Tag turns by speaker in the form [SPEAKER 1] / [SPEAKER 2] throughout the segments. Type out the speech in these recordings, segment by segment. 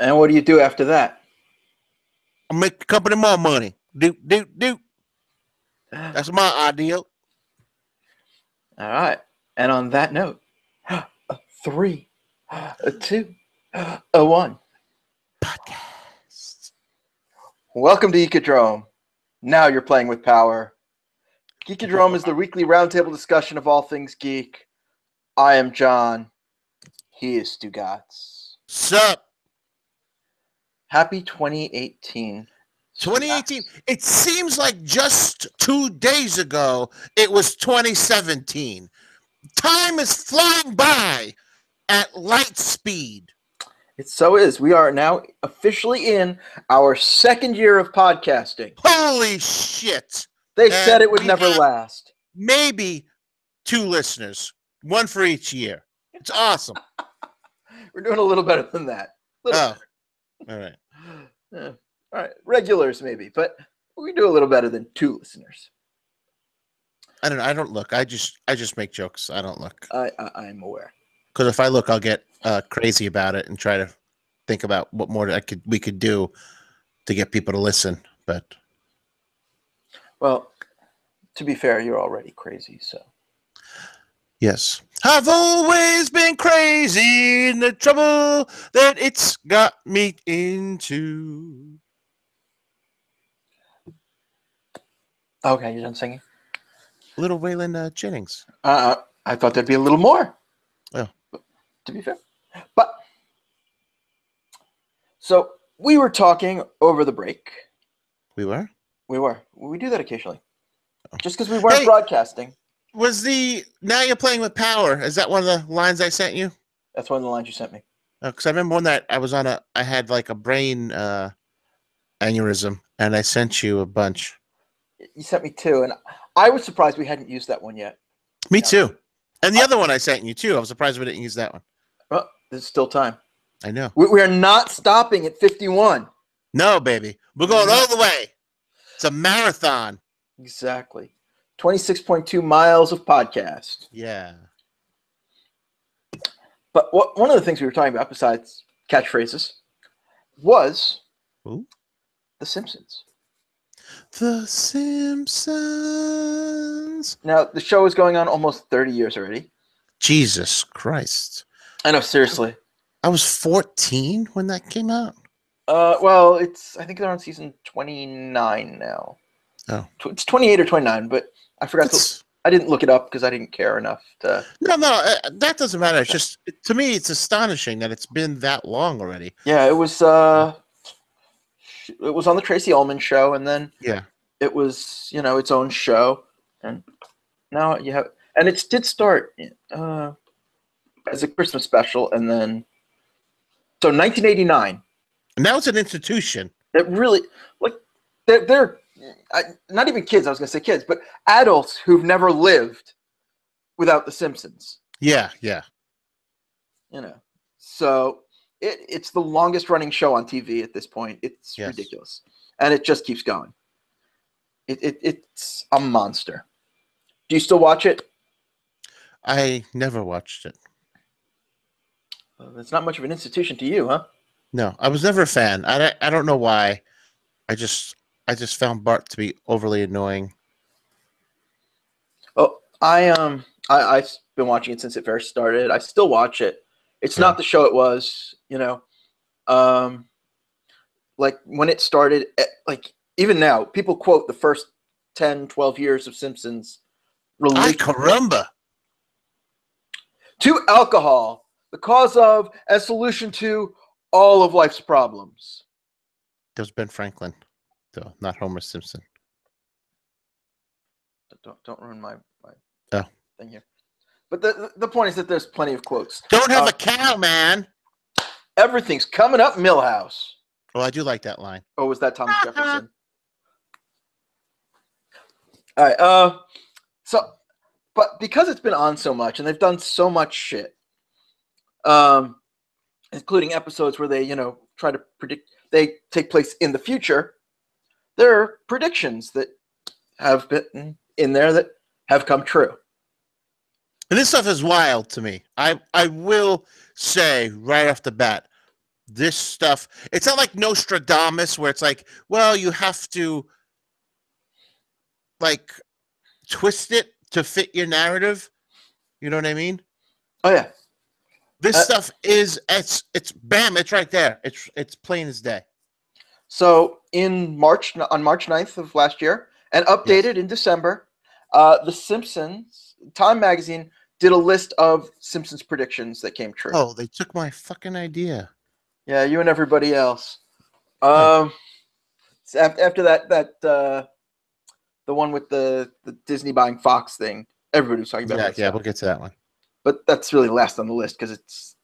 [SPEAKER 1] And what do you do after that?
[SPEAKER 2] I make the company more money. Do. That's my ideal.
[SPEAKER 1] All right. And on that note, 3, 2, 1.
[SPEAKER 2] Podcast.
[SPEAKER 1] Welcome to Geekodrome. Now you're playing with power. Geekodrome is the weekly roundtable discussion of all things geek. I am Jon. He is Stugots.
[SPEAKER 2] Sup?
[SPEAKER 1] Happy 2018.
[SPEAKER 2] 2018. It seems like just 2 days ago it was 2017. Time is flying by at light speed.
[SPEAKER 1] It so is. We are now officially in our second year of podcasting.
[SPEAKER 2] Holy shit.
[SPEAKER 1] They said it would never last.
[SPEAKER 2] Maybe 2 listeners, 1 for each year. It's awesome.
[SPEAKER 1] We're doing a little better than that.
[SPEAKER 2] All right.
[SPEAKER 1] All right. Regulars, maybe, but we do a little better than 2 listeners.
[SPEAKER 2] I don't know. I don't look. I just make jokes. I don't look.
[SPEAKER 1] I'm aware.
[SPEAKER 2] Because if I look, I'll get crazy about it and try to think about what more we could do to get people to listen. But
[SPEAKER 1] well, to be fair, you're already crazy, so.
[SPEAKER 2] Yes. I've always been crazy in the trouble that it's got me into.
[SPEAKER 1] Okay, you're done singing?
[SPEAKER 2] Little Waylon Jennings.
[SPEAKER 1] I thought there'd be a little more.
[SPEAKER 2] Oh.
[SPEAKER 1] To be fair. But, so, we were talking over the break.
[SPEAKER 2] We were?
[SPEAKER 1] We were. We do that occasionally. Just because we weren't broadcasting.
[SPEAKER 2] Was Now You're Playing with Power, is that one of the lines I sent you?
[SPEAKER 1] That's one of the lines you sent me.
[SPEAKER 2] Because I remember one that I had like a brain aneurysm, and I sent you a bunch.
[SPEAKER 1] You sent me 2, and I was surprised we hadn't used that one yet.
[SPEAKER 2] Me too. And the other one I sent you too. I was surprised we didn't use that one.
[SPEAKER 1] Well, there's still time.
[SPEAKER 2] I know.
[SPEAKER 1] We are not stopping at 51.
[SPEAKER 2] No, baby. We're going all the way. It's a marathon.
[SPEAKER 1] Exactly. 26.2 miles of podcast.
[SPEAKER 2] Yeah.
[SPEAKER 1] But one of the things we were talking about, besides catchphrases, was The Simpsons.
[SPEAKER 2] The Simpsons.
[SPEAKER 1] Now, the show is going on almost 30 years already.
[SPEAKER 2] Jesus Christ.
[SPEAKER 1] I know, seriously.
[SPEAKER 2] I was 14 when that came out.
[SPEAKER 1] Well, I think they're on season 29 now.
[SPEAKER 2] Oh.
[SPEAKER 1] It's 28 or 29, but I forgot I didn't look it up because I didn't care enough to.
[SPEAKER 2] No, that doesn't matter. It's just, to me, it's astonishing that it's been that long already.
[SPEAKER 1] Yeah, it was on the Tracy Ullman show, and then it was, its own show, and now you have, and it did start as a Christmas special, and then, so 1989.
[SPEAKER 2] Now it's an institution.
[SPEAKER 1] It really, like, they're not even kids, I was going to say kids, but adults who've never lived without The Simpsons.
[SPEAKER 2] Yeah.
[SPEAKER 1] So it's the longest running show on TV at this point. It's ridiculous. And it just keeps going. It's a monster. Do you still watch it?
[SPEAKER 2] I never watched it.
[SPEAKER 1] Well, it's not much of an institution to you, huh?
[SPEAKER 2] No, I was never a fan. I don't know why. I just found Bart to be overly annoying.
[SPEAKER 1] Oh, I've been watching it since it first started. I still watch it. It's not the show it was, like when it started, like even now, people quote the first 10, 12 years of Simpsons.
[SPEAKER 2] Ay, caramba.
[SPEAKER 1] To alcohol, the cause of and solution to all of life's problems.
[SPEAKER 2] That was Ben Franklin, though, not Homer Simpson.
[SPEAKER 1] Don't ruin my thing here. But the point is that there's plenty of quotes.
[SPEAKER 2] Don't have a cow, man.
[SPEAKER 1] Everything's coming up, Millhouse.
[SPEAKER 2] Oh, I do like that line.
[SPEAKER 1] Oh, was that Thomas Jefferson? All right. But because it's been on so much and they've done so much shit, including episodes where they, try to predict, they take place in the future, there are predictions that have been in there that have come true.
[SPEAKER 2] And this stuff is wild to me. I will say right off the bat, this stuff. It's not like Nostradamus, where it's like, well, you have to like twist it to fit your narrative. You know what I mean?
[SPEAKER 1] Oh yeah.
[SPEAKER 2] This stuff is it's bam, it's right there. It's plain as day.
[SPEAKER 1] So on March 9th of last year, and updated in December, The Simpsons, Time Magazine, did a list of Simpsons predictions that came true.
[SPEAKER 2] Oh, they took my fucking idea.
[SPEAKER 1] Yeah, you and everybody else. So after that the one with the Disney buying Fox thing, everybody was talking about it.
[SPEAKER 2] Yeah, we'll get to that one.
[SPEAKER 1] But that's really last on the list because it's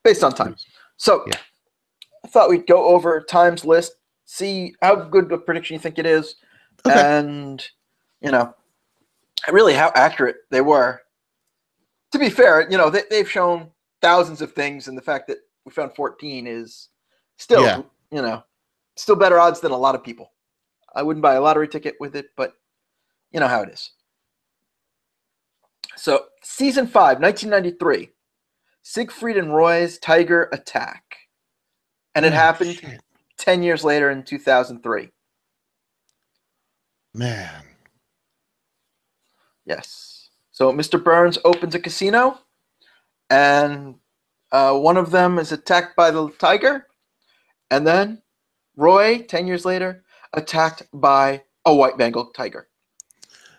[SPEAKER 1] based on time. So I thought we'd go over Time's list, see how good a prediction you think it is, and really how accurate they were. To be fair, they've shown thousands of things, and the fact that we found 14 is still, still better odds than a lot of people. I wouldn't buy a lottery ticket with it, but you know how it is. So, Season 5, 1993, Siegfried and Roy's tiger attack. And it happened 10 years later in 2003.
[SPEAKER 2] Man.
[SPEAKER 1] Yes. So, Mr. Burns opens a casino, and one of them is attacked by the tiger. And then Roy, 10 years later, attacked by a white Bengal tiger.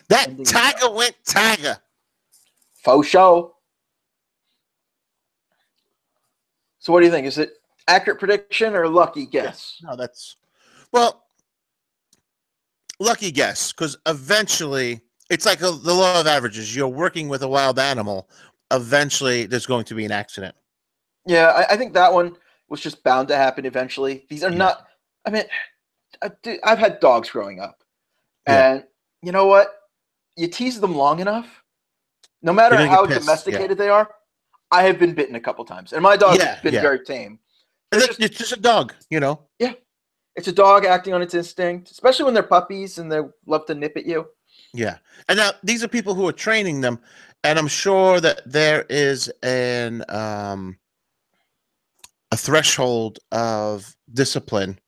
[SPEAKER 2] That tiger went tiger.
[SPEAKER 1] Faux show. So what do you think? Is it accurate prediction or lucky guess?
[SPEAKER 2] No, lucky guess, because eventually it's like the law of averages. You're working with a wild animal. Eventually there's going to be an accident.
[SPEAKER 1] Yeah, I think that one was just bound to happen eventually. These are not, I mean, I've had dogs growing up. And you know what? You tease them long enough, no matter how domesticated they are, I have been bitten a couple times. And my dog has been very tame.
[SPEAKER 2] It's just a dog, Yeah.
[SPEAKER 1] It's a dog acting on its instinct, especially when they're puppies and they love to nip at you.
[SPEAKER 2] Yeah. And now these are people who are training them. And I'm sure that there is a threshold of discipline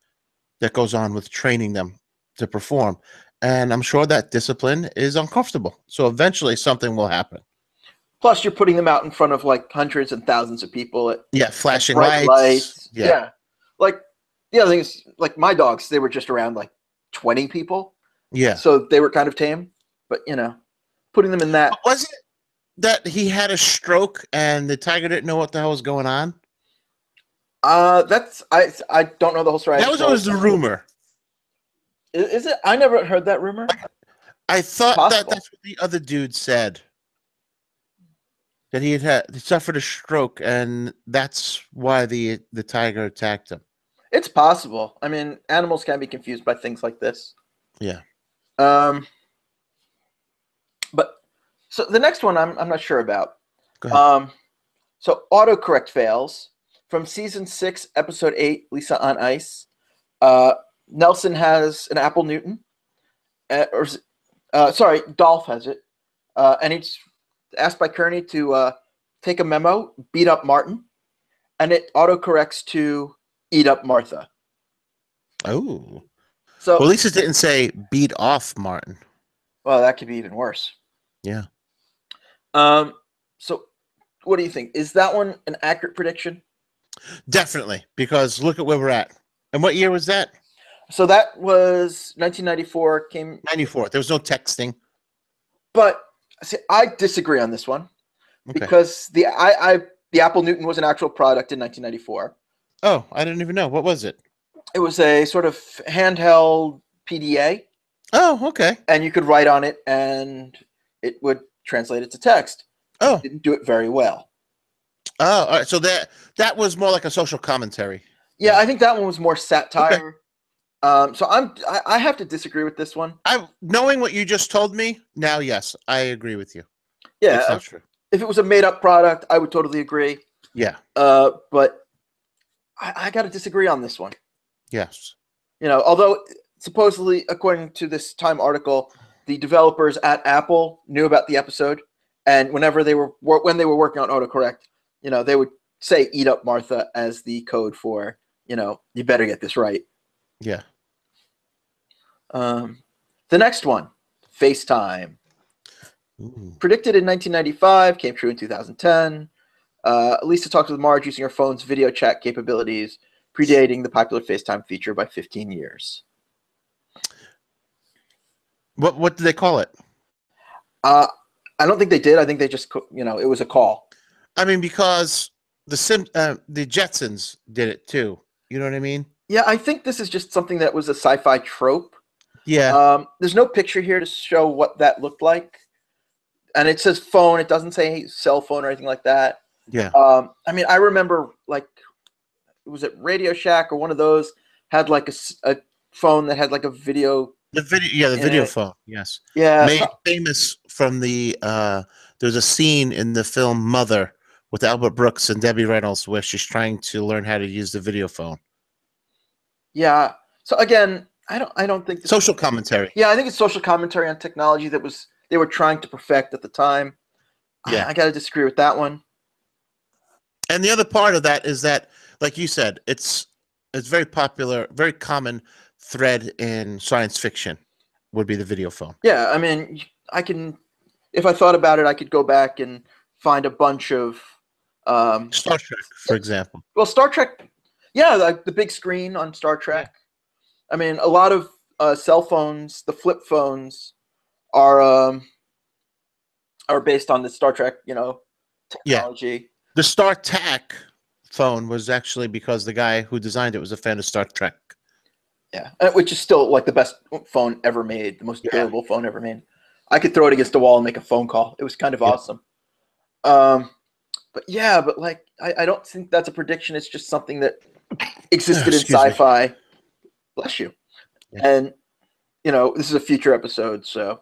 [SPEAKER 2] that goes on with training them to perform. And I'm sure that discipline is uncomfortable. So eventually something will happen.
[SPEAKER 1] Plus, you're putting them out in front of like hundreds and thousands of people.
[SPEAKER 2] Flashing lights.
[SPEAKER 1] Yeah. Like the other thing is, like my dogs, they were just around like 20 people.
[SPEAKER 2] Yeah.
[SPEAKER 1] So they were kind of tame. But, putting them in that.
[SPEAKER 2] Was it that he had a stroke and the tiger didn't know what the hell was going on?
[SPEAKER 1] I don't know the whole story.
[SPEAKER 2] That was always the rumor.
[SPEAKER 1] Is it? I never heard that rumor.
[SPEAKER 2] I thought that's what the other dude said. That he suffered a stroke, and that's why the tiger attacked him.
[SPEAKER 1] It's possible. I mean, animals can be confused by things like this.
[SPEAKER 2] Yeah.
[SPEAKER 1] But so the next one I'm not sure about.
[SPEAKER 2] Go ahead.
[SPEAKER 1] So autocorrect fails from season 6, episode 8, Lisa on Ice. Nelson has an Apple Newton, Dolph has it, and he's asked by Kearney to take a memo, beat up Martin, and it autocorrects to eat up Martha.
[SPEAKER 2] Oh,
[SPEAKER 1] so
[SPEAKER 2] well, Lisa didn't say beat off Martin.
[SPEAKER 1] Well, that could be even worse.
[SPEAKER 2] Yeah.
[SPEAKER 1] So what do you think? Is that one an accurate prediction?
[SPEAKER 2] Definitely, because look at where we're at. And what year was that?
[SPEAKER 1] So that was 1994.
[SPEAKER 2] 94. There was no texting.
[SPEAKER 1] But see, I disagree on this one because the Apple Newton was an actual product in 1994.
[SPEAKER 2] Oh, I didn't even know. What was it?
[SPEAKER 1] It was a sort of handheld PDA.
[SPEAKER 2] Oh, okay.
[SPEAKER 1] And you could write on it, and it would translate it to text.
[SPEAKER 2] Oh,
[SPEAKER 1] it didn't do it very well.
[SPEAKER 2] Oh, all right. So that was more like a social commentary.
[SPEAKER 1] Yeah, I think that one was more satire. Okay. So I have to disagree with this one.
[SPEAKER 2] Knowing what you just told me, now yes, I agree with you.
[SPEAKER 1] Yeah,
[SPEAKER 2] that's not true.
[SPEAKER 1] If it was a made-up product, I would totally agree.
[SPEAKER 2] Yeah.
[SPEAKER 1] But I got to disagree on this one.
[SPEAKER 2] Yes.
[SPEAKER 1] Although supposedly, according to this Time article, the developers at Apple knew about the episode, and when they were working on autocorrect, they would say "eat up Martha" as the code for you better get this right.
[SPEAKER 2] Yeah.
[SPEAKER 1] The next one, FaceTime.
[SPEAKER 2] Ooh.
[SPEAKER 1] Predicted in 1995, came true in 2010. Lisa talks with Marge using her phone's video chat capabilities, predating the popular FaceTime feature by 15 years.
[SPEAKER 2] What did they call it?
[SPEAKER 1] I don't think they did. I think they just, it was a call.
[SPEAKER 2] I mean, because the Jetsons did it too. You know what I mean?
[SPEAKER 1] Yeah, I think this is just something that was a sci-fi trope.
[SPEAKER 2] Yeah.
[SPEAKER 1] There's no picture here to show what that looked like. And it says phone. It doesn't say cell phone or anything like that.
[SPEAKER 2] Yeah.
[SPEAKER 1] I mean, I remember, like, was it Radio Shack or one of those had like a phone that had like a video.
[SPEAKER 2] The video phone. Yes.
[SPEAKER 1] Yeah.
[SPEAKER 2] Made famous from the there's a scene in the film Mother with Albert Brooks and Debbie Reynolds where she's trying to learn how to use the video phone.
[SPEAKER 1] Yeah. So again, I don't think
[SPEAKER 2] social commentary.
[SPEAKER 1] Yeah, I think it's social commentary on technology that they were trying to perfect at the time.
[SPEAKER 2] Yeah.
[SPEAKER 1] I got to disagree with that one.
[SPEAKER 2] And the other part of that is that, like you said, it's very popular, very common thread in science fiction would be the video phone.
[SPEAKER 1] Yeah, I mean, if I thought about it, I could go back and find a bunch of
[SPEAKER 2] Star Trek, for example.
[SPEAKER 1] Well, Star Trek, yeah, like the big screen on Star Trek. Yeah. I mean, a lot of cell phones, the flip phones, are based on the Star Trek, technology.
[SPEAKER 2] Yeah. The StarTAC phone was actually because the guy who designed it was a fan of Star Trek.
[SPEAKER 1] Yeah, which is still like the best phone ever made, the most durable phone ever made. I could throw it against the wall and make a phone call. It was kind of awesome. But like I don't think that's a prediction. It's just something that existed in sci-fi. Bless you. Yeah. And this is a future episode, so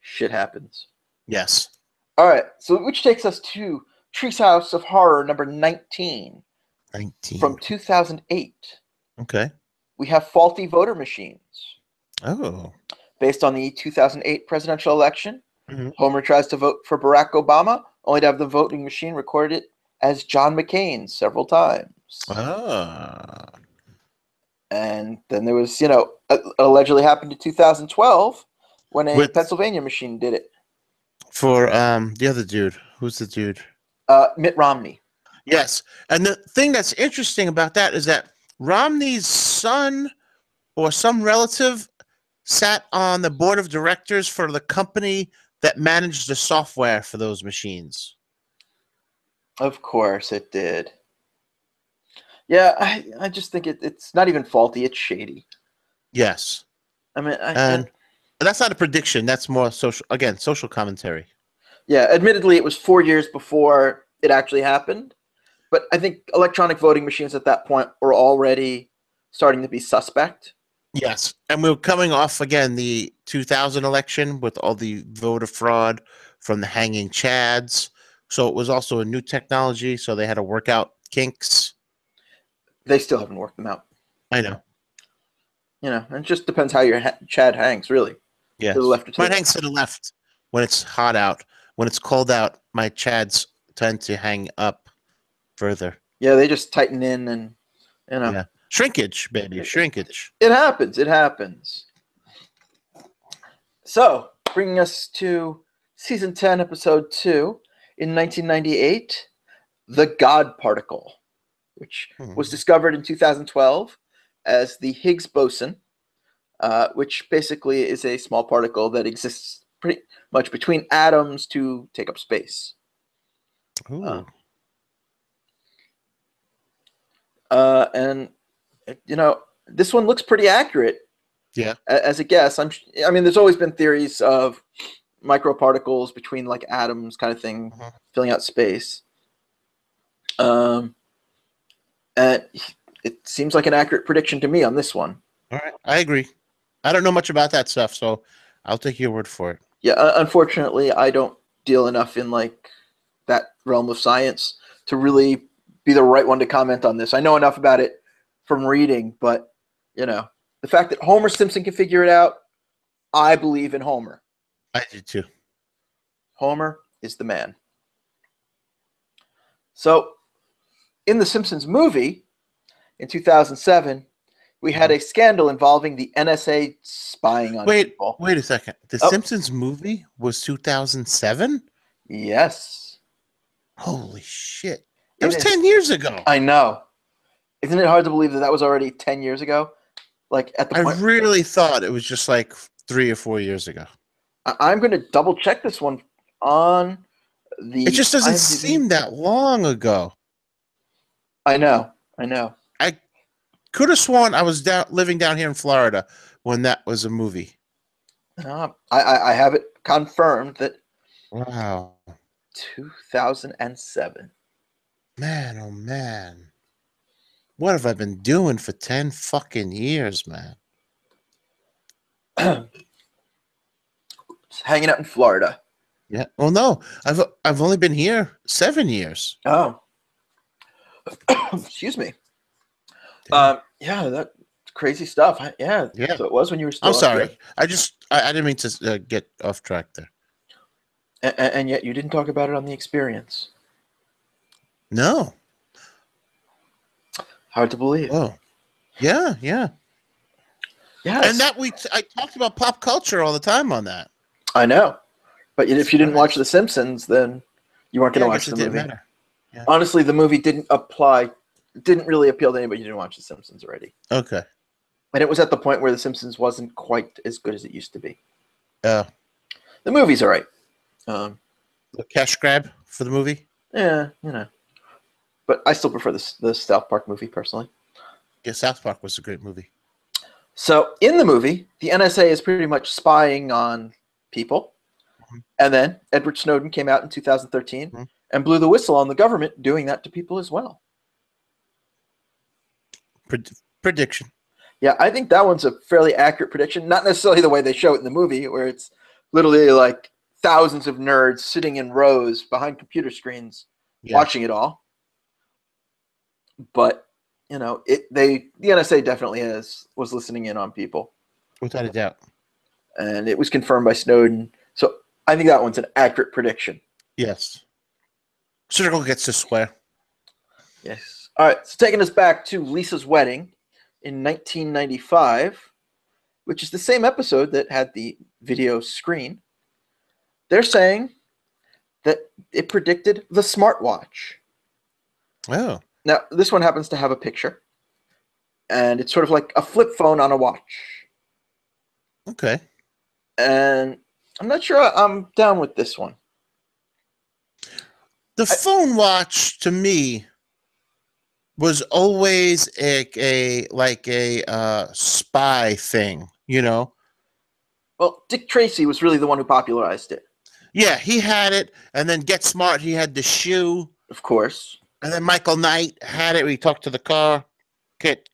[SPEAKER 1] shit happens.
[SPEAKER 2] Yes.
[SPEAKER 1] All right. So which takes us to Treehouse of Horror number 19.
[SPEAKER 2] 19.
[SPEAKER 1] From 2008.
[SPEAKER 2] Okay.
[SPEAKER 1] We have faulty voter machines.
[SPEAKER 2] Oh.
[SPEAKER 1] Based on the 2008 presidential election, Homer tries to vote for Barack Obama, only to have the voting machine recorded it as John McCain several times.
[SPEAKER 2] Ah.
[SPEAKER 1] And then there was, it allegedly happened in 2012 when a Pennsylvania machine did it.
[SPEAKER 2] For the other dude. Who's the dude?
[SPEAKER 1] Mitt Romney.
[SPEAKER 2] Yes. And the thing that's interesting about that is that Romney's son or some relative sat on the board of directors for the company that managed the software for those machines. Of
[SPEAKER 1] course it did. Yeah, I just think it's not even faulty. It's shady.
[SPEAKER 2] Yes.
[SPEAKER 1] I mean,
[SPEAKER 2] and that's not a prediction. That's more social commentary.
[SPEAKER 1] Yeah, admittedly, it was 4 years before it actually happened. But I think electronic voting machines at that point were already starting to be suspect.
[SPEAKER 2] Yes. And we were coming off, again, the 2000 election with all the voter fraud from the hanging chads. So it was also a new technology, so they had to work out kinks.
[SPEAKER 1] They still haven't worked them out.
[SPEAKER 2] I know.
[SPEAKER 1] It just depends how your chad hangs, really.
[SPEAKER 2] Yeah.
[SPEAKER 1] To the left or to
[SPEAKER 2] Mine hangs to the left when it's hot out. When it's cold out, my chads tend to hang up further.
[SPEAKER 1] Yeah, they just tighten in and,
[SPEAKER 2] Yeah. Shrinkage, baby. Shrinkage.
[SPEAKER 1] It happens. It happens. So, bringing us to Season 10, Episode 2, in 1998, The God Particle, which was discovered in 2012 as the Higgs boson, which basically is a small particle that exists pretty much between atoms to take up space. And this one looks pretty accurate.
[SPEAKER 2] Yeah.
[SPEAKER 1] As a guess, I mean, there's always been theories of microparticles between like atoms, kind of thing, filling out space. And it seems like an accurate prediction to me on this one.
[SPEAKER 2] All right, I agree. I don't know much about that stuff, so I'll take your word for it.
[SPEAKER 1] Yeah, unfortunately, I don't deal enough in like that realm of science to really be the right one to comment on this. I know enough about it from reading, but the fact that Homer Simpson can figure it out, I believe in Homer.
[SPEAKER 2] I do too.
[SPEAKER 1] Homer is the man. So, in the Simpsons movie, in 2007, we had a scandal involving the NSA spying on people.
[SPEAKER 2] Wait a second. The Simpsons movie was 2007?
[SPEAKER 1] Yes.
[SPEAKER 2] Holy shit. That was 10 years ago.
[SPEAKER 1] I know. Isn't it hard to believe that was already 10 years ago? Like at the point.
[SPEAKER 2] I really thought it was just like 3 or 4 years ago.
[SPEAKER 1] I'm going to double check this one on the.
[SPEAKER 2] It just doesn't seem that long ago.
[SPEAKER 1] I know.
[SPEAKER 2] I could have sworn I was living down here in Florida when that was a movie.
[SPEAKER 1] I have it confirmed that.
[SPEAKER 2] Wow.
[SPEAKER 1] 2007.
[SPEAKER 2] Man, oh man. What have I been doing for 10 fucking years, man?
[SPEAKER 1] Just hanging out in Florida.
[SPEAKER 2] Yeah. Well, no. I've only been here 7 years.
[SPEAKER 1] Oh. Excuse me. Yeah, that crazy stuff. Yeah. So it was when you were still.
[SPEAKER 2] I'm sorry. Here. I didn't mean to get off track there.
[SPEAKER 1] And yet you didn't talk about it on the experience.
[SPEAKER 2] No.
[SPEAKER 1] Hard to believe.
[SPEAKER 2] Oh. Yeah.
[SPEAKER 1] Yeah.
[SPEAKER 2] And that I talked about pop culture all the time on that.
[SPEAKER 1] I know. But if you didn't watch The Simpsons, then you weren't going to watch the movie. Didn't matter. Yeah. Honestly, the movie didn't really appeal to anybody who didn't watch The Simpsons already.
[SPEAKER 2] Okay.
[SPEAKER 1] And it was at the point where The Simpsons wasn't quite as good as it used to be.
[SPEAKER 2] The
[SPEAKER 1] movie's all right.
[SPEAKER 2] The cash grab for the movie?
[SPEAKER 1] Yeah, But I still prefer the South Park movie, personally.
[SPEAKER 2] Yeah, South Park was a great movie.
[SPEAKER 1] So, in the movie, the NSA is pretty much spying on people. Mm-hmm. And then Edward Snowden came out in 2013 and blew the whistle on the government doing that to people as well.
[SPEAKER 2] Prediction.
[SPEAKER 1] Yeah, I think that one's a fairly accurate prediction. Not necessarily the way they show it in the movie, where it's literally like thousands of nerds sitting in rows behind computer screens watching it all. But, the NSA definitely was listening in on people.
[SPEAKER 2] Without a doubt.
[SPEAKER 1] And it was confirmed by Snowden. So I think that one's an accurate prediction.
[SPEAKER 2] Yes. Circle gets to square.
[SPEAKER 1] Yes. All right. So taking us back to Lisa's wedding in 1995, which is the same episode that had the video screen. They're saying that it predicted the smartwatch.
[SPEAKER 2] Oh.
[SPEAKER 1] Now, this one happens to have a picture. And it's sort of like a flip phone on a watch.
[SPEAKER 2] Okay.
[SPEAKER 1] And I'm not sure I'm down with this one.
[SPEAKER 2] The phone watch, to me, was always a spy thing,
[SPEAKER 1] Well, Dick Tracy was really the one who popularized it.
[SPEAKER 2] Yeah, he had it, and then Get Smart, he had the shoe.
[SPEAKER 1] Of course.
[SPEAKER 2] And then Michael Knight had it. We talked to the car. Hit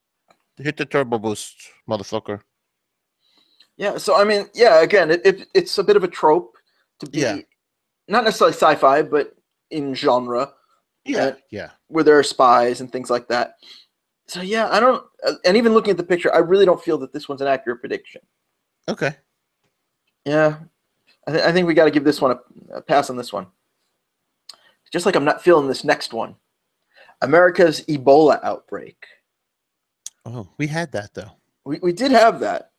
[SPEAKER 2] the turbo boost, motherfucker.
[SPEAKER 1] Yeah, so, I mean, again, it's a bit of a trope to be not necessarily sci-fi, but in genre.
[SPEAKER 2] Yeah.
[SPEAKER 1] Where there are spies and things like that. So, I don't... And even looking at the picture, I really don't feel that this one's an accurate prediction.
[SPEAKER 2] Okay.
[SPEAKER 1] Yeah. I think we got to give this one a pass on this one. Just like I'm not feeling this next one. America's Ebola outbreak.
[SPEAKER 2] Oh, we had that, though.
[SPEAKER 1] We did have that.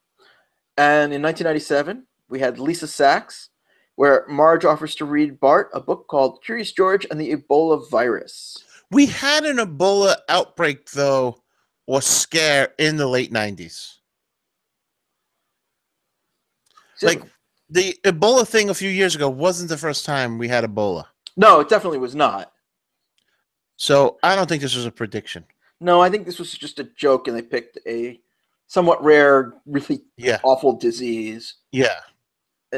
[SPEAKER 1] And in 1997, we had Lisa Sachs, where Marge offers to read Bart a book called Curious George and the Ebola Virus.
[SPEAKER 2] We had an Ebola outbreak, though, or scare in the late 90s. Like, the Ebola thing a few years ago wasn't the first time we had Ebola.
[SPEAKER 1] No, it definitely was not.
[SPEAKER 2] So I don't think this was a prediction.
[SPEAKER 1] No, I think this was just a joke, and they picked a somewhat rare, really awful disease.
[SPEAKER 2] Yeah.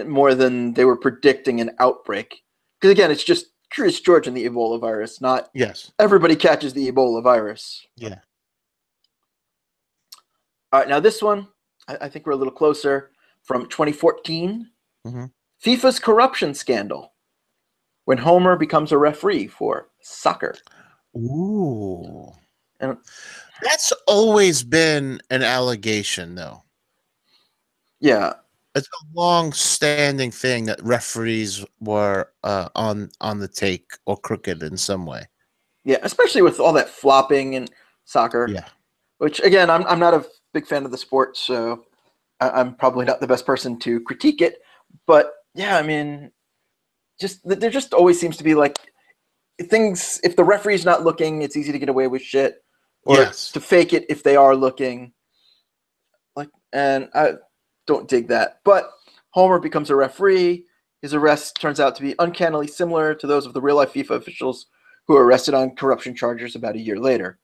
[SPEAKER 1] More than they were predicting an outbreak. Because, again, it's just Curious George and the Ebola virus, not everybody catches the Ebola virus.
[SPEAKER 2] Yeah.
[SPEAKER 1] All right, now this one, I think we're a little closer, from 2014. Mm-hmm. FIFA's corruption scandal, when Homer becomes a referee for soccer.
[SPEAKER 2] Ooh.
[SPEAKER 1] And
[SPEAKER 2] that's always been an allegation, though.
[SPEAKER 1] Yeah.
[SPEAKER 2] It's a long-standing thing that referees were on the take or crooked in some way.
[SPEAKER 1] Yeah, especially with all that flopping in soccer.
[SPEAKER 2] Yeah.
[SPEAKER 1] which again, I'm not a big fan of the sport, so I'm probably not the best person to critique it. But yeah, I mean, there just always seems to be like things. If the referee's not looking, it's easy to get away with shit, or to fake it if they are looking. And I don't dig that. But Homer becomes a referee. His arrest turns out to be uncannily similar to those of the real-life FIFA officials who were arrested on corruption charges about a year later.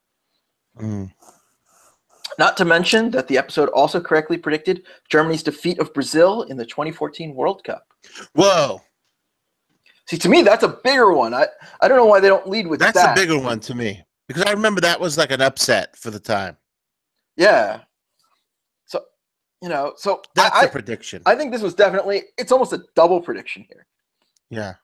[SPEAKER 1] Not to mention that the episode also correctly predicted Germany's defeat of Brazil in the 2014 World Cup.
[SPEAKER 2] Whoa.
[SPEAKER 1] See, to me, that's a bigger one. I don't know why they don't lead with that.
[SPEAKER 2] That's a bigger one to me. Because I remember that was like an upset for the time.
[SPEAKER 1] Yeah. So
[SPEAKER 2] that's a prediction.
[SPEAKER 1] I think this was definitely, it's almost a double prediction here.
[SPEAKER 2] Yeah.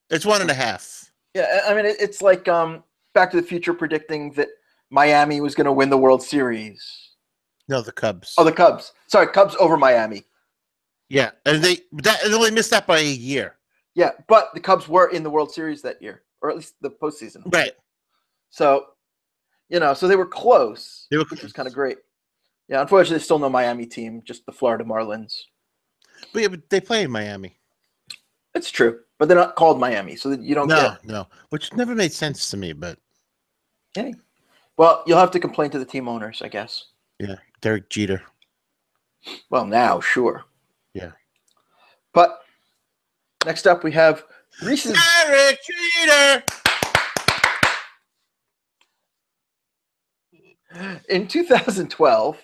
[SPEAKER 2] It's 1.5.
[SPEAKER 1] Yeah, I mean, it's like Back to the Future predicting that Miami was going to win the World Series.
[SPEAKER 2] No, the Cubs.
[SPEAKER 1] Oh, the Cubs. Sorry, Cubs over Miami.
[SPEAKER 2] Yeah, and they only missed that by a year.
[SPEAKER 1] Yeah, but the Cubs were in the World Series that year, or at least the postseason.
[SPEAKER 2] Right.
[SPEAKER 1] So, so they were close, which was kind of great. Yeah, unfortunately, still no Miami team, just the Florida Marlins.
[SPEAKER 2] But yeah, but they play in Miami.
[SPEAKER 1] It's true, but they're not called Miami, so that you don't get...
[SPEAKER 2] No, which never made sense to me, but...
[SPEAKER 1] Hey. Well, you'll have to complain to the team owners, I guess.
[SPEAKER 2] Yeah, Derek Jeter.
[SPEAKER 1] Well, now, sure.
[SPEAKER 2] Yeah.
[SPEAKER 1] But next up, we have Greece's...
[SPEAKER 2] Derek Jeter!
[SPEAKER 1] In 2012,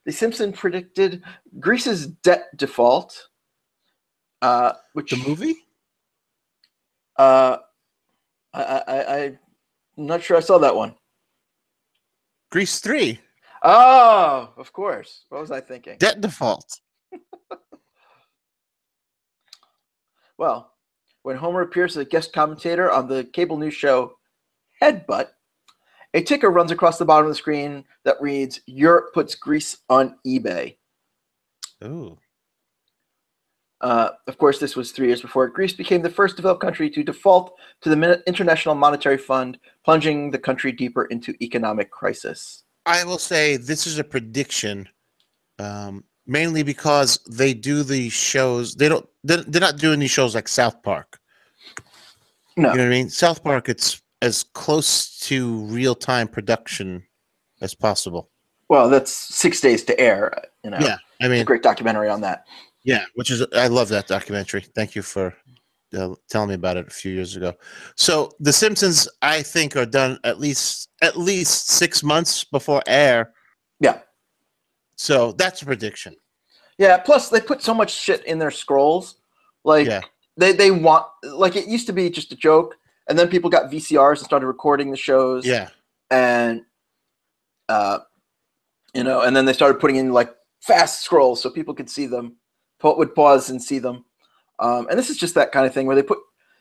[SPEAKER 1] The Simpsons predicted Greece's debt default, which...
[SPEAKER 2] The movie?
[SPEAKER 1] I'm not sure I saw that one.
[SPEAKER 2] Grease 3.
[SPEAKER 1] Oh, of course. What was I thinking?
[SPEAKER 2] Debt default.
[SPEAKER 1] Well, when Homer appears as a guest commentator on the cable news show Headbutt, a ticker runs across the bottom of the screen that reads, "Europe puts Greece on eBay."
[SPEAKER 2] Ooh.
[SPEAKER 1] Of course, this was 3 years before Greece became the first developed country to default to the International Monetary Fund, plunging the country deeper into economic crisis.
[SPEAKER 2] I will say this is a prediction, mainly because they do these shows. They're not doing these shows like South Park.
[SPEAKER 1] No.
[SPEAKER 2] You know what I mean? South Park, it's as close to real-time production as possible.
[SPEAKER 1] Well, that's 6 days to air.
[SPEAKER 2] Yeah, I mean,
[SPEAKER 1] a great documentary on that.
[SPEAKER 2] Yeah, I love that documentary. Thank you for telling me about it a few years ago. So The Simpsons, I think, are done at least 6 months before air.
[SPEAKER 1] Yeah.
[SPEAKER 2] So that's a prediction.
[SPEAKER 1] Yeah. Plus, they put so much shit in their scrolls. Like they want, like, it used to be just a joke, and then people got VCRs and started recording the shows.
[SPEAKER 2] Yeah.
[SPEAKER 1] And and then they started putting in like fast scrolls so people could see them. Would pause and see them. And this is just that kind of thing where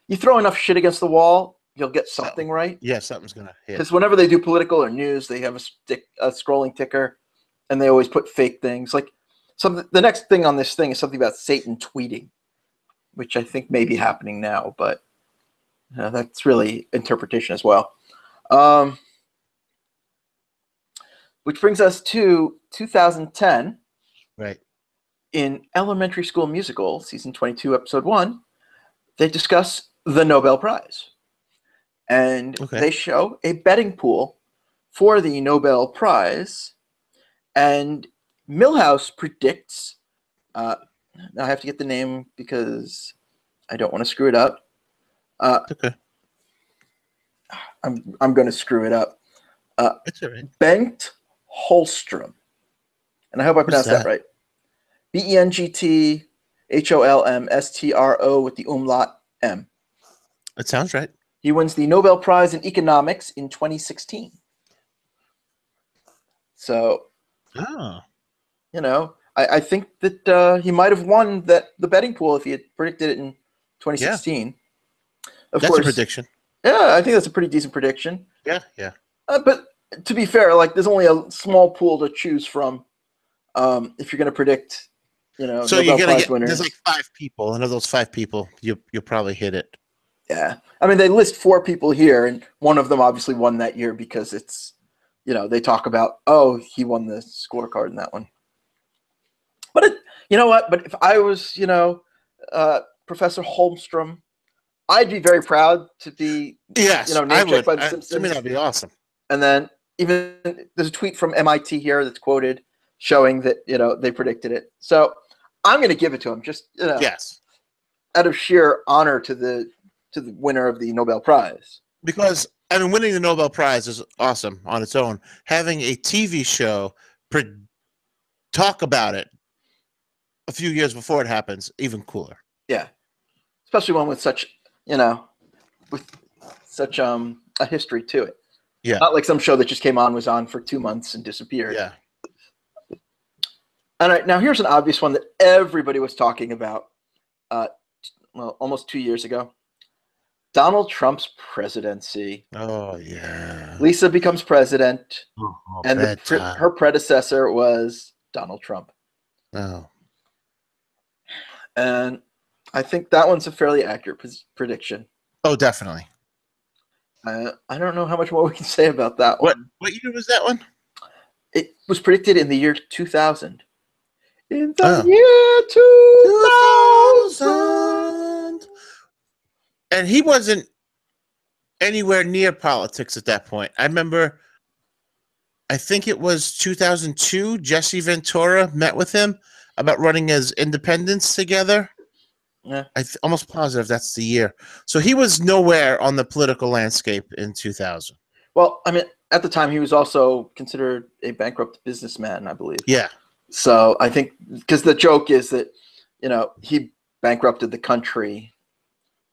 [SPEAKER 1] you throw enough shit against the wall, you'll get something right.
[SPEAKER 2] Yeah, something's going to hit.
[SPEAKER 1] Because whenever they do political or news, they have a scrolling ticker, and they always put fake things. Like the next thing on this thing is something about Satan tweeting, which I think may be happening now, but that's really interpretation as well. Which brings us to 2010.
[SPEAKER 2] Right.
[SPEAKER 1] In Elementary School Musical, Season 22, Episode 1, they discuss the Nobel Prize. And they show a betting pool for the Nobel Prize. And Milhouse predicts, now I have to get the name because I don't want to screw it up.
[SPEAKER 2] Okay.
[SPEAKER 1] I'm going to screw it up.
[SPEAKER 2] It's all right.
[SPEAKER 1] Bengt Holmstrom. And I hope I pronounced that right. BENGT HOLMSTRO with the umlaut M.
[SPEAKER 2] That sounds right.
[SPEAKER 1] He wins the Nobel Prize in Economics in 2016. So, I think that he might have won the betting pool if he had predicted it in 2016.
[SPEAKER 2] Yeah. That's a prediction.
[SPEAKER 1] Yeah, I think that's a pretty decent prediction.
[SPEAKER 2] Yeah.
[SPEAKER 1] But to be fair, like there's only a small pool to choose from if you're going to predict. So
[SPEAKER 2] Nobel you're gonna get winners. There's like 5 people, and of those 5 people, you'll probably hit it.
[SPEAKER 1] Yeah, I mean they list 4 people here, and one of them obviously won that year because it's they talk about, oh, he won the scorecard in that one. But you know what? But if I was, Professor Holmstrom, I'd be very proud to be, name checked by the Simpsons.
[SPEAKER 2] To me, that'd be awesome.
[SPEAKER 1] And then even there's a tweet from MIT here that's quoted showing that, they predicted it. So I'm going to give it to him just,
[SPEAKER 2] yes,
[SPEAKER 1] out of sheer honor to the winner of the Nobel Prize.
[SPEAKER 2] Because, winning the Nobel Prize is awesome on its own. Having a TV show talk about it a few years before it happens, even cooler.
[SPEAKER 1] Yeah. Especially one with such, with such a history to it.
[SPEAKER 2] Yeah.
[SPEAKER 1] Not like some show that just was on for 2 months and disappeared.
[SPEAKER 2] Yeah.
[SPEAKER 1] All right, now here's an obvious one that everybody was talking about, almost 2 years ago. Donald Trump's presidency.
[SPEAKER 2] Oh, yeah.
[SPEAKER 1] Lisa becomes president, and her predecessor was Donald Trump.
[SPEAKER 2] Oh.
[SPEAKER 1] And I think that one's a fairly accurate prediction.
[SPEAKER 2] Oh, definitely.
[SPEAKER 1] I don't know how much more we can say about that one.
[SPEAKER 2] What year was that one?
[SPEAKER 1] It was predicted in the year 2000. In the year 2000.
[SPEAKER 2] And he wasn't anywhere near politics at that point. I remember, I think it was 2002, Jesse Ventura met with him about running as independents together.
[SPEAKER 1] Yeah.
[SPEAKER 2] I'm almost positive that's the year. So he was nowhere on the political landscape in 2000.
[SPEAKER 1] Well, at the time, he was also considered a bankrupt businessman, I believe.
[SPEAKER 2] Yeah.
[SPEAKER 1] So I think, because the joke is that, he bankrupted the country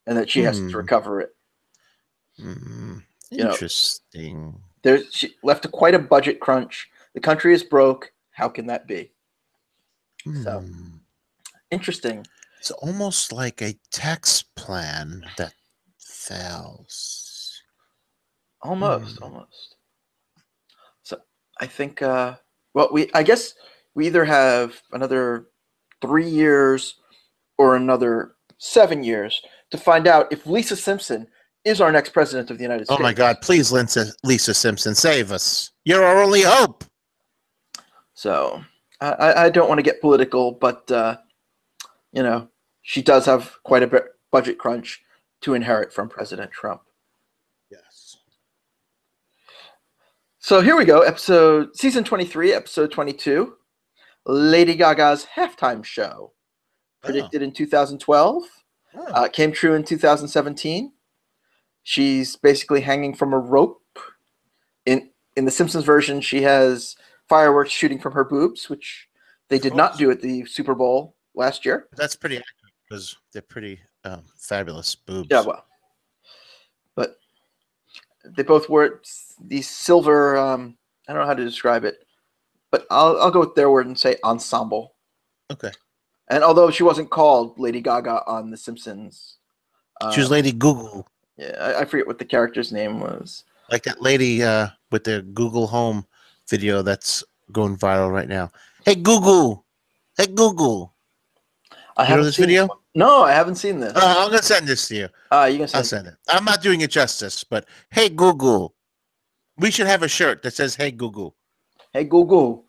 [SPEAKER 1] and that she has to recover it.
[SPEAKER 2] Interesting.
[SPEAKER 1] She left quite a budget crunch. The country is broke. How can that be? So, interesting.
[SPEAKER 2] It's almost like a tax plan that fails.
[SPEAKER 1] Almost. So I think, I guess we either have another 3 years or another 7 years to find out if Lisa Simpson is our next president of the United States.
[SPEAKER 2] Oh my God, please, Lisa Simpson, save us. You're our only hope.
[SPEAKER 1] So I don't want to get political, but, she does have quite a budget crunch to inherit from President Trump.
[SPEAKER 2] Yes.
[SPEAKER 1] So here we go. Season 23, episode 22, Lady Gaga's halftime show. Predicted in 2012. Came true in 2017. She's basically hanging from a rope. In the Simpsons version, she has fireworks shooting from her boobs, which they did not do at the Super Bowl last year.
[SPEAKER 2] That's pretty accurate because they're pretty fabulous boobs.
[SPEAKER 1] Yeah, well. But they both wore these silver, I don't know how to describe it, but I'll go with their word and say ensemble.
[SPEAKER 2] Okay.
[SPEAKER 1] And although she wasn't called Lady Gaga on The Simpsons.
[SPEAKER 2] She was Lady Google.
[SPEAKER 1] Yeah, I forget what the character's name was.
[SPEAKER 2] Like that lady with the Google Home video that's going viral right now. Hey, Google. Hey, Google. You know this video?
[SPEAKER 1] No, I haven't seen this.
[SPEAKER 2] I'm going to send this to you.
[SPEAKER 1] I'll
[SPEAKER 2] send it. I'm not doing it justice, but hey, Google. We should have a shirt that says, hey, Google.
[SPEAKER 1] Hey, Google.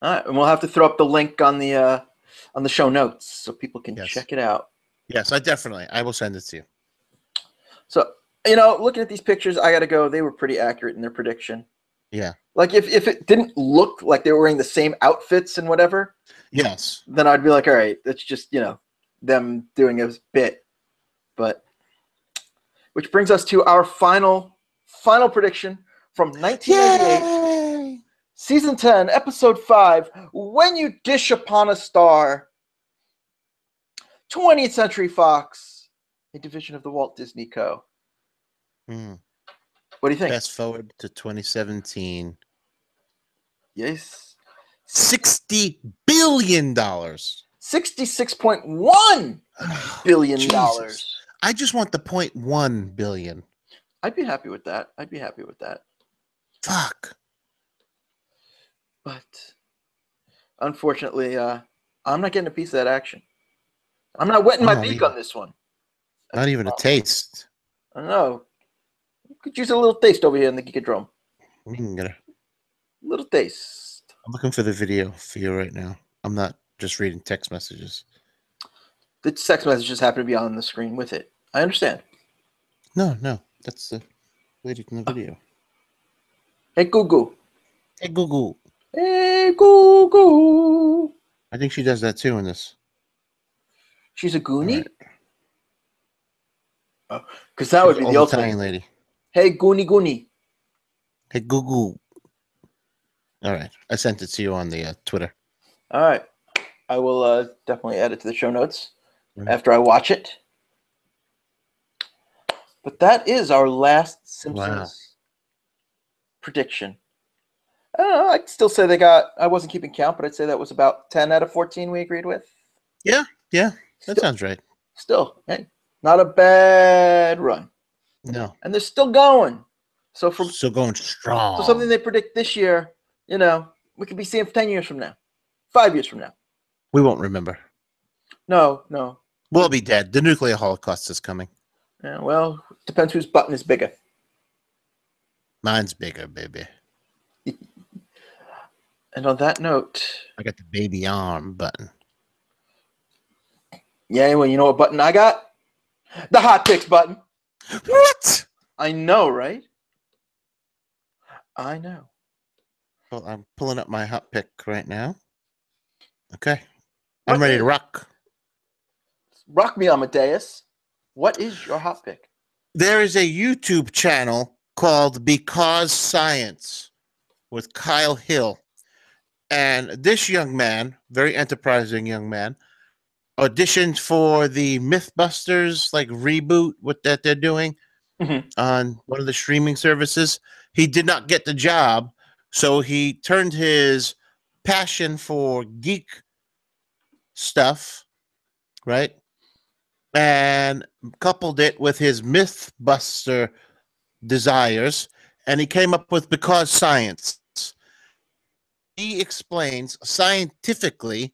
[SPEAKER 1] All right, and we'll have to throw up the link on the show notes so people can check it out.
[SPEAKER 2] Yes, I will send it to you.
[SPEAKER 1] So, looking at these pictures, I got to go. They were pretty accurate in their prediction.
[SPEAKER 2] Yeah.
[SPEAKER 1] Like, if it didn't look like they were wearing the same outfits and whatever,
[SPEAKER 2] yes,
[SPEAKER 1] then I'd be like, all right, that's just, them doing a bit. But, which brings us to our final prediction from 1998, Season 10, Episode 5, When You Dish Upon a Star, 20th Century Fox, a division of the Walt Disney Co. What do you think?
[SPEAKER 2] Fast forward to 2017.
[SPEAKER 1] Yes.
[SPEAKER 2] $60 billion.
[SPEAKER 1] $66.1 billion.
[SPEAKER 2] Jesus. I just want the 0.1 billion.
[SPEAKER 1] I'd be happy with that.
[SPEAKER 2] Fuck.
[SPEAKER 1] But unfortunately, I'm not getting a piece of that action. I'm not wetting my beak on this one.
[SPEAKER 2] Not even a taste.
[SPEAKER 1] I don't know. Could use a little taste over here in the Geekodrome. Little taste.
[SPEAKER 2] I'm looking for the video for you right now. I'm not just reading text messages.
[SPEAKER 1] The text messages happen to be on the screen with it. I understand.
[SPEAKER 2] No, that's the lady in the video.
[SPEAKER 1] Hey, Google.
[SPEAKER 2] Hey, Google.
[SPEAKER 1] Hey, Google.
[SPEAKER 2] I think she does that too in this.
[SPEAKER 1] She's a Goonie?
[SPEAKER 2] Right.
[SPEAKER 1] Oh, because that would be the ultimate.
[SPEAKER 2] Italian lady.
[SPEAKER 1] Hey, Goonie.
[SPEAKER 2] Hey, Google. All right. I sent it to you on the Twitter.
[SPEAKER 1] All right. I will definitely add it to the show notes after I watch it. But that is our last Simpsons prediction. I don't know. I'd still say they got, I wasn't keeping count, but I'd say that was about 10 out of 14 we agreed with.
[SPEAKER 2] Yeah. That sounds right.
[SPEAKER 1] Still, hey, not a bad run.
[SPEAKER 2] No.
[SPEAKER 1] And they're still going. So
[SPEAKER 2] still going strong.
[SPEAKER 1] So something they predict this year, we could be seeing 10 years from now, 5 years from now.
[SPEAKER 2] We won't remember.
[SPEAKER 1] No.
[SPEAKER 2] We'll be dead. The nuclear holocaust is coming.
[SPEAKER 1] Yeah, well, depends whose button is bigger.
[SPEAKER 2] Mine's bigger, baby.
[SPEAKER 1] And on that note,
[SPEAKER 2] I got the baby arm button.
[SPEAKER 1] Yeah, well, you know what button I got? The hot picks button.
[SPEAKER 2] What?
[SPEAKER 1] I know, right? I know.
[SPEAKER 2] Well, I'm pulling up my hot pick right now. Okay. I'm ready to rock.
[SPEAKER 1] Rock me, Amadeus. What is your hot pick?
[SPEAKER 2] There is a YouTube channel called Because Science with Kyle Hill. And this young man, very enterprising young man, auditioned for the Mythbusters reboot that they're doing on one of the streaming services. He did not get the job, so he turned his passion for geek stuff, right, and coupled it with his Mythbuster desires, and he came up with Because Science. He explains scientifically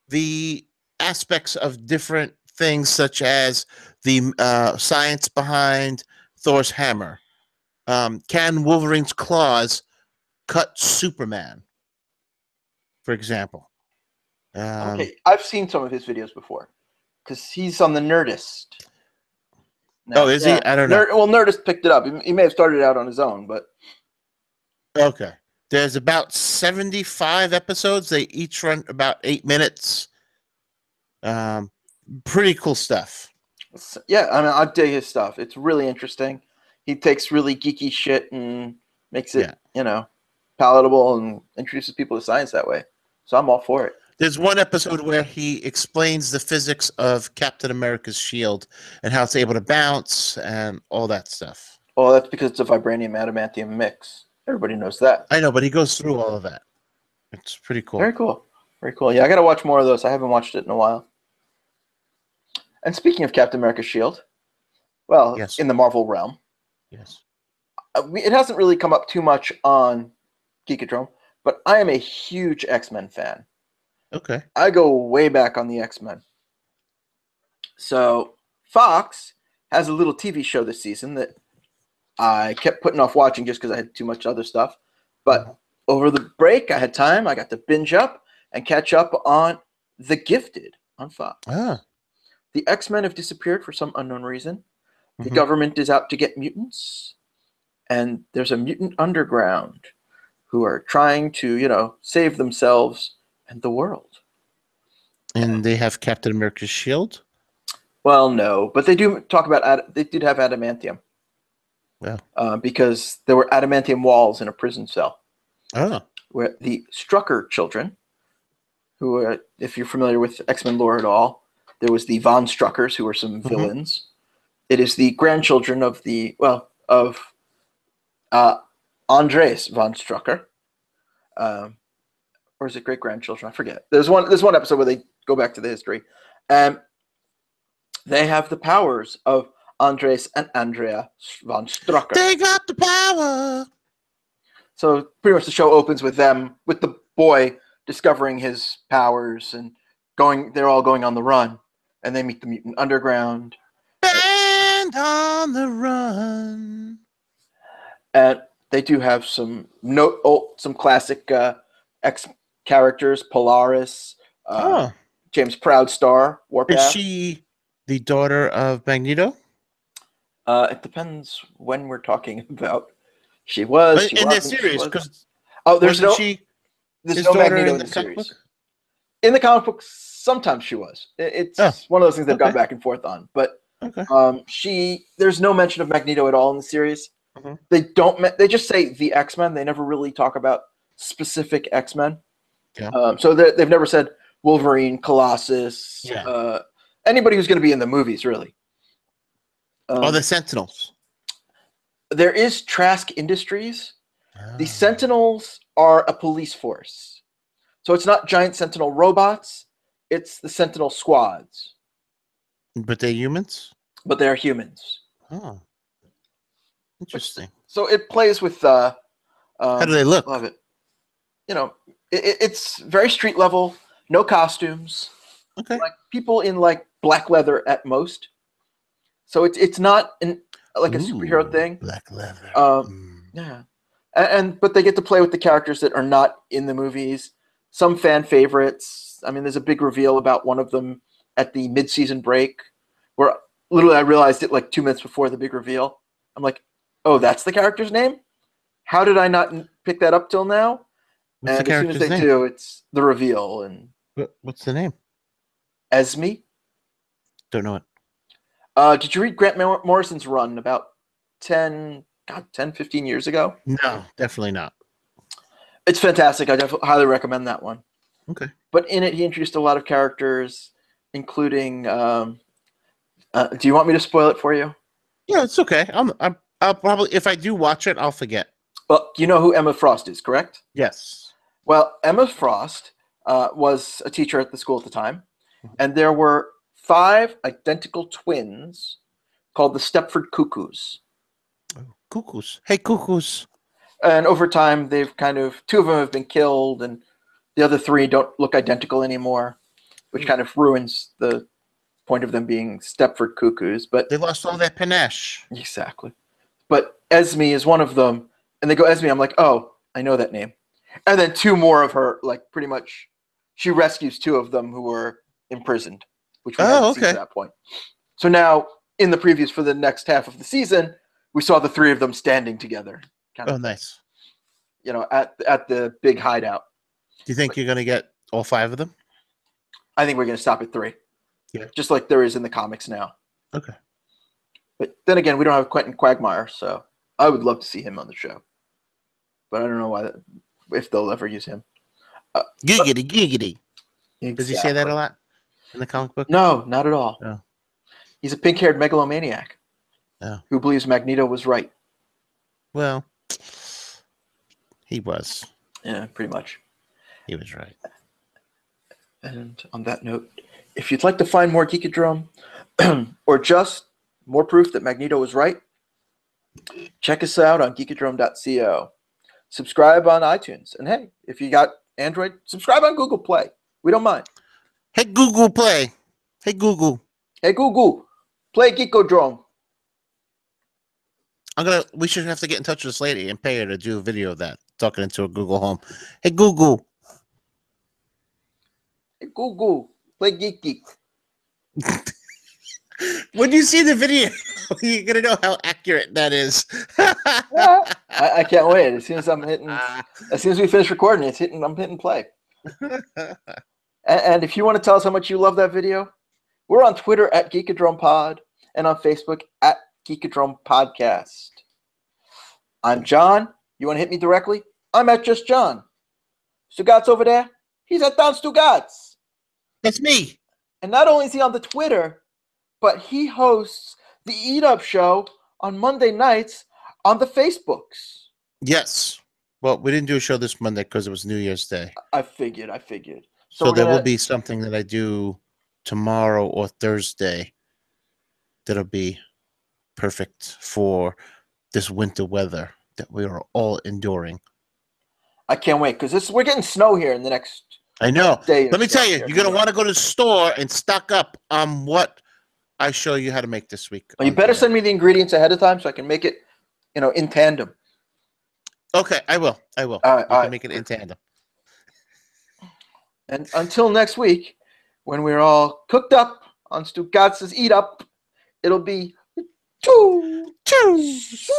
[SPEAKER 2] the aspects of different things, such as the science behind Thor's hammer. Can Wolverine's claws cut Superman, for example?
[SPEAKER 1] Okay, I've seen some of his videos before because he's on the Nerdist.
[SPEAKER 2] Now, is he? I don't know.
[SPEAKER 1] Nerdist picked it up. He may have started out on his own, but
[SPEAKER 2] okay. There's about 75 episodes. They each run about 8 minutes. Pretty cool stuff.
[SPEAKER 1] Yeah, I mean, I dig his stuff. It's really interesting. He takes really geeky shit and makes it, palatable and introduces people to science that way. So I'm all for it.
[SPEAKER 2] There's one episode where he explains the physics of Captain America's shield and how it's able to bounce and all that stuff.
[SPEAKER 1] Well, that's because it's a vibranium adamantium mix. Everybody knows that.
[SPEAKER 2] I know, but he goes through all of that. It's pretty cool.
[SPEAKER 1] Very cool. Very cool. Yeah, I got to watch more of those. I haven't watched it in a while. And speaking of Captain America's shield, well, in the Marvel realm, it hasn't really come up too much on Geekodrome, but I am a huge X-Men fan.
[SPEAKER 2] Okay.
[SPEAKER 1] I go way back on the X-Men. So Fox has a little TV show this season that I kept putting off watching just because I had too much other stuff. But over the break, I had time. I got to binge up and catch up on The Gifted on Fox. The X-Men have disappeared for some unknown reason. The government is out to get mutants. And there's a mutant underground who are trying to, save themselves and the world.
[SPEAKER 2] And they have Captain America's shield?
[SPEAKER 1] Well, no. But they do talk about, they did have adamantium.
[SPEAKER 2] Yeah.
[SPEAKER 1] Because there were adamantium walls in a prison cell.
[SPEAKER 2] Oh.
[SPEAKER 1] Where the Strucker children, who are, if you're familiar with X-Men lore at all, there was the Von Struckers, who were some villains. It is the grandchildren of Andreas von Strucker. Or is it great-grandchildren? I forget. There's one episode where they go back to the history. And they have the powers of Andres and Andrea von Strucker.
[SPEAKER 2] They got the power.
[SPEAKER 1] So pretty much the show opens with them, with the boy discovering his powers and they're all going on the run. And they meet the mutant underground.
[SPEAKER 2] Band on the run.
[SPEAKER 1] And they do have some some classic X characters. Polaris, James Proudstar, Warpath.
[SPEAKER 2] Is she the daughter of Magneto?
[SPEAKER 1] It depends when we're talking about. She was. She
[SPEAKER 2] in
[SPEAKER 1] wasn't.
[SPEAKER 2] the series, because
[SPEAKER 1] there's no Magneto in the series. In the comic book, sometimes she was. It's one of those things they've gone back and forth on. But there's no mention of Magneto at all in the series. Mm-hmm. They just say the X-Men. They never really talk about specific X-Men. Yeah. So they've never said Wolverine, Colossus, anybody who's going to be in the movies, really.
[SPEAKER 2] The Sentinels.
[SPEAKER 1] There is Trask Industries. The Sentinels are a police force. So it's not giant Sentinel robots. It's the Sentinel squads.
[SPEAKER 2] But they're humans?
[SPEAKER 1] But they're humans.
[SPEAKER 2] Oh. Interesting.
[SPEAKER 1] So it plays with...
[SPEAKER 2] how do they look?
[SPEAKER 1] Love it. It's very street level. No costumes.
[SPEAKER 2] Okay.
[SPEAKER 1] Like people in like black leather at most. So it's not a superhero thing.
[SPEAKER 2] Black leather.
[SPEAKER 1] Yeah. But they get to play with the characters that are not in the movies. Some fan favorites. I mean, there's a big reveal about one of them at the mid-season break, where literally I realized it like 2 minutes before the big reveal. I'm like, oh, that's the character's name? How did I not pick that up till now?
[SPEAKER 2] What's
[SPEAKER 1] and
[SPEAKER 2] the
[SPEAKER 1] as soon as they
[SPEAKER 2] name?
[SPEAKER 1] do, it's the reveal. And
[SPEAKER 2] what's the name?
[SPEAKER 1] Esme.
[SPEAKER 2] Don't know it.
[SPEAKER 1] Did you read Grant Morrison's run about 10, 15 years ago?
[SPEAKER 2] No, definitely not.
[SPEAKER 1] It's fantastic. I highly recommend that one.
[SPEAKER 2] Okay.
[SPEAKER 1] But in it, he introduced a lot of characters, including... do you want me to spoil it for you?
[SPEAKER 2] Yeah, it's okay. I'll probably, if I do watch it, I'll forget.
[SPEAKER 1] Well, you know who Emma Frost is, correct?
[SPEAKER 2] Yes.
[SPEAKER 1] Well, Emma Frost was a teacher at the school at the time, and there were 5 identical twins called the Stepford Cuckoos.
[SPEAKER 2] Oh, cuckoos. Hey, cuckoos.
[SPEAKER 1] And over time, they've 2 of them have been killed, and the other 3 don't look identical anymore, which kind of ruins the point of them being Stepford Cuckoos. But
[SPEAKER 2] they lost all their panache.
[SPEAKER 1] Exactly. But Esme is one of them, and they go Esme. I'm like, oh, I know that name. And then 2 more of her, like pretty much, she rescues 2 of them who were imprisoned, which we hadn't seen at that point. So now, in the previews for the next half of the season, we saw the 3 of them standing together.
[SPEAKER 2] Nice.
[SPEAKER 1] At the big hideout.
[SPEAKER 2] Do you think you're going to get all 5 of them?
[SPEAKER 1] I think we're going to stop at 3.
[SPEAKER 2] Yeah. Just
[SPEAKER 1] like there is in the comics now.
[SPEAKER 2] Okay.
[SPEAKER 1] But then again, we don't have Quentin Quagmire, so I would love to see him on the show. But I don't know if they'll ever use him.
[SPEAKER 2] Giggity, giggity.
[SPEAKER 1] Exactly.
[SPEAKER 2] Does he say that a lot in the comic book?
[SPEAKER 1] No, not at all.
[SPEAKER 2] No.
[SPEAKER 1] He's a pink-haired megalomaniac who believes Magneto was right.
[SPEAKER 2] Well, he was.
[SPEAKER 1] Yeah, pretty much.
[SPEAKER 2] He was right.
[SPEAKER 1] And on that note, if you'd like to find more Geekodrome or just more proof that Magneto was right, check us out on geekodrome.co. Subscribe on iTunes. And hey, if you got Android, subscribe on Google Play. We don't mind.
[SPEAKER 2] Hey, Google Play. Hey, Google.
[SPEAKER 1] Hey, Google. Play Geekodrome.
[SPEAKER 2] We should have to get in touch with this lady and pay her to do a video of that, talking into a Google Home. Hey, Google.
[SPEAKER 1] Hey, Google. Play Geek.
[SPEAKER 2] When you see the video, you're going to know how accurate that is.
[SPEAKER 1] I can't wait. As soon as we finish recording, I'm hitting play. And if you want to tell us how much you love that video, we're on Twitter at Geekodrome Pod and on Facebook at Geekodrome Podcast. I'm John. You want to hit me directly? I'm at Just John. Stugots over there? He's at Don Stugots.
[SPEAKER 2] That's me.
[SPEAKER 1] And not only is he on the Twitter, but he hosts the Eat Up Show on Monday nights on the Facebooks.
[SPEAKER 2] Yes. Well, we didn't do a show this Monday because it was New Year's Day.
[SPEAKER 1] I figured.
[SPEAKER 2] So there will be something that I do tomorrow or Thursday that'll be perfect for this winter weather that we are all enduring.
[SPEAKER 1] I can't wait because we're getting snow here in the next
[SPEAKER 2] I know.
[SPEAKER 1] day.
[SPEAKER 2] Let me tell you, you're going to want to go to the store and stock up on what I show you how to make this week.
[SPEAKER 1] Well, you better send me the ingredients ahead of time so I can make it, in tandem.
[SPEAKER 2] Okay, I will. We can make it in tandem.
[SPEAKER 1] And until next week, when we're all cooked up on Stugots' Eat Up, it'll be too sweet.